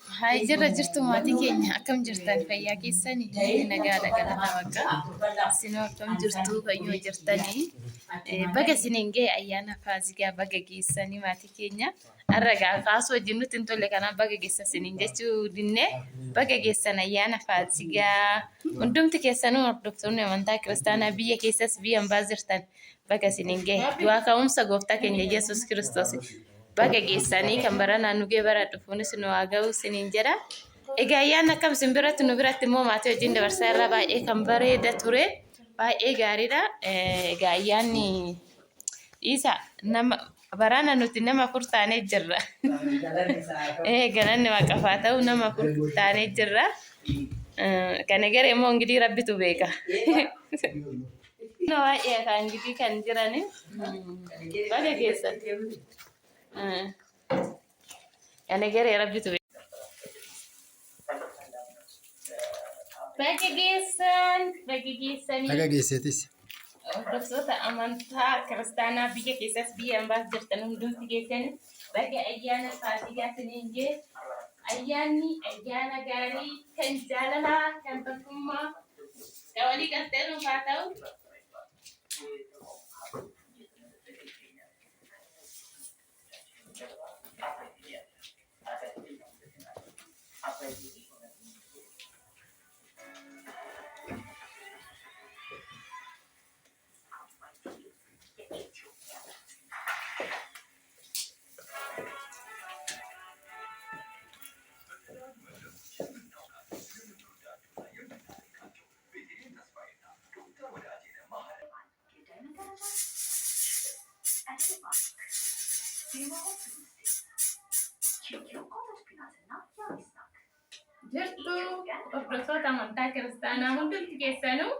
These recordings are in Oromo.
Hai jirra jirtu maatii keenya akkam jirtan fayyaa keessanii nagaadha galata waaqa isinoo akkam jirtu fayyoo jirtanii baga isiniin ga'e ayyaana faasikaa baga geessanii maatii keenya arragaa kaasuu wajjin nutti hin tolle kanaan baga geessa isiniin jechuu dinne baga geessan ayyaana faasikaa hundumti keessanuu hordoftoonni amantaa kiristaanaa biyya keessas biyya hambaa jirtan baga isiniin ga'e du'aa ka'umsa gooftaa keenya Yesuus Kiristoos baga geessanii kan baranaan nugee bara dhufuunis nu haa ga'u isiniin jedha. Egaa ayyaana akkam isin biratti nu biratti immoo maatii wajjin dabarsaa irraa baay'ee kan bareeda ture baay'ee gaariidha. Egaa ayyaanni isa nama barana nuti nama afur taanee jirra. Galanni waaqafaa ta'u nama afur taanee jirra. Kana gara immoo ingidii rabbitu beeka. No baay'ee kan ingidii kan jirani baga geessan. Kana gara rabbitu beeka. Baga geessanii. Baga geesseetis. Hordoftoota amantaa kiristaanaa biyya keessas biyya hambaas jirtan hundumti geessanii baga ayyaana faasikaa isiniin ga'e ayyaanni ayyaana gaarii kan jaalalaa kan tokkummaa kan walii galtee nuuf haa ta'u. Jirtu hordoftoota amantaa kiristaanaa hundumti keessanuu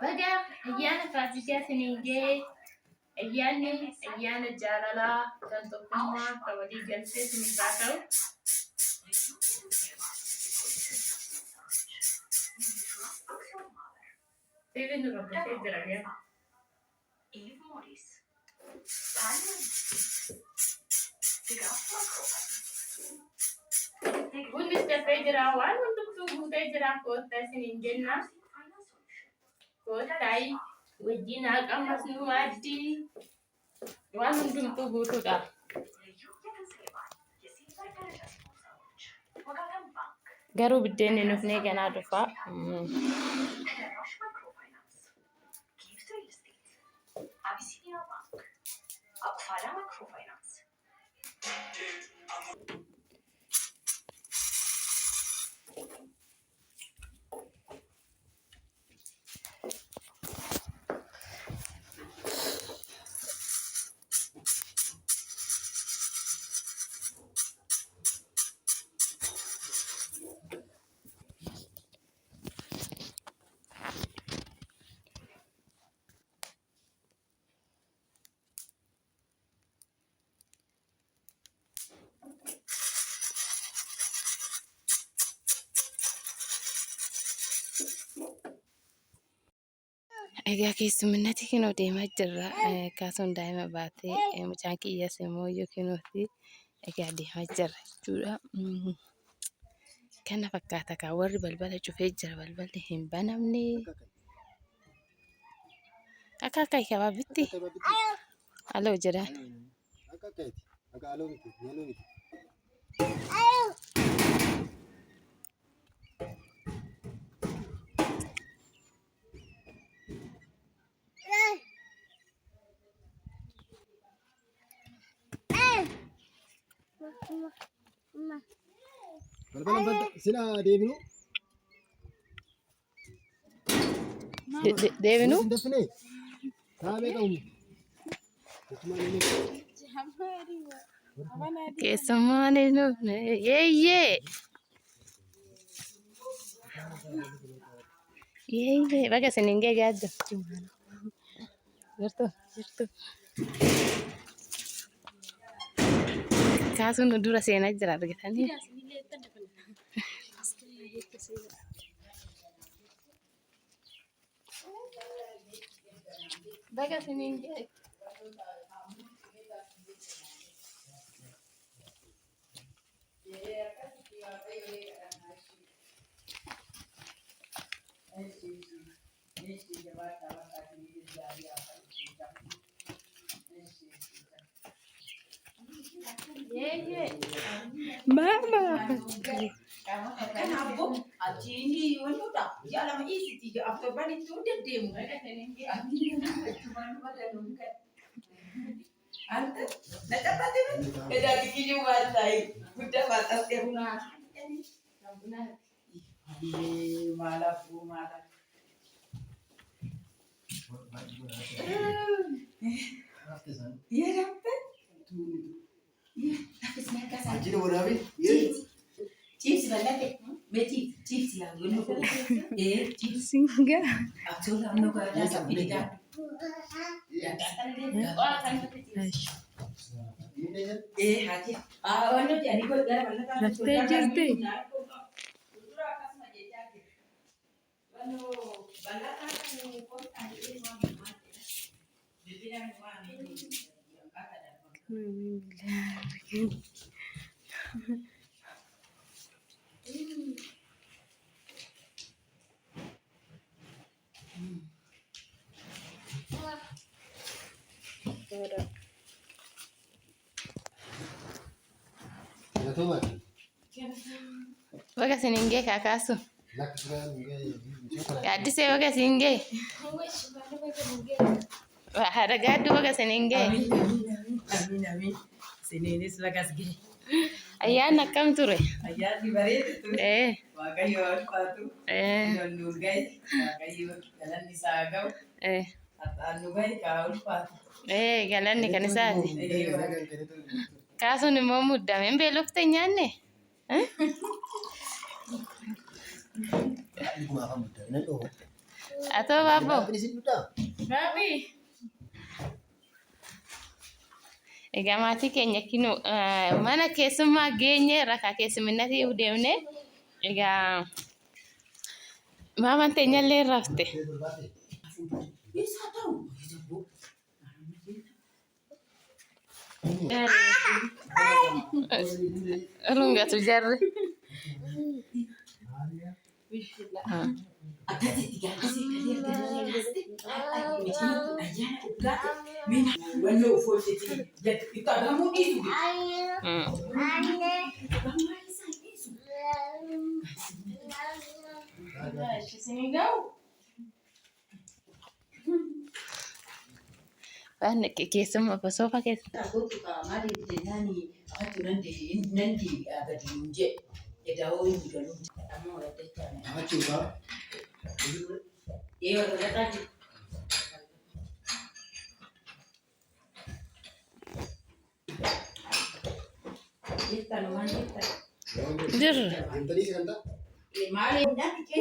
baga ayyaana faasikaa isiniin ga'e ayyaanni ayyaana jaalalaa kan tokkummaa kan walii galtee isiniif haa ta'u. Steven hordofee jira gaa. Bunnis dafee jira waan hundumtuu guutee jira koottaa isiniin jenna. Koottaa wajjin haqamas nu maaddii waan hundumtuu guutuudha. Garuu biddeenni nuuf nee ganaa dhufaa. Egaa keessumminati kinoo deemaa jirra. Kaasuun daa'ima baatee mucaan kiyyaas immoo yookiin egaa deemaa jirra jechuudha. Kana fakkaata kaa warri balbala cufee jira balballi hin banamne. Akka kabaabitti halloo jedhaan. Balbala sila deebinu. Deebinu. Keessummaan yeeyyee. Yeeyyee baga isiniin ga'e gaadda. Jirtu. Kaasuun dura seenaa jira argitanii. Baga isiniin ga'e. Mama. Kanaafuu achiin wantoota ji'a lama dhiisiti ji'a torban itti deddeemu. Anta na caphaate edaa biqilyuu waan ta'e guddaa baatattee bunaa. Maalaaf maalaaf. Yeramte. Ajira waraabee. Chips bal'ate. Beeti chips yaa goonu. Chips. Singa. Absoluut amno garaa sabbiidhaan. Haji. Wanti ani kun gara bal'ataa. Raftee jirti. Galatoomaa. Baga siningee kakaasu. Lakki suuraa miigaa Gaaddisee baga siningee. Haadha gaaddu baga siningee. Amin. Siniinis bagas ga'e. Ayyaanni akkam ture? Ayyaanni bareedu ture. Waaqayyo ulfaatu. Nuun ga'e. Waaqayyo galanni isaa ga'u. Nu ga'e kaa ulfaatu. Galanni kan isaati. Kaasuun immoo muddame. Hin beelofte nyaanne? dhuguma afaan muddaa nan dhooba. Atoo baaboo. Isin muddaa? Baabii. Egaa maatii keenya kinu mana keessummaa geenye rakaa keessumminatti deemne egaa maamaan teenya illee rafte. Isa ta'u. Rungatu jarri. Akkasitti gaaddisee ayyaana dhugaati. Mina wannoo foolletti itti agamuu dhiisu. Waan keessummaa bosoofa keessa. Taagootu maaliif jennaani akkatti nanti gadi hin jedhe edaawoo hin galu. Ammoo waltajjaan. Achuukaa. Waltajjaan. Jirtan waan jirtan. Jirra. Intali si kanta? Maaliif nanti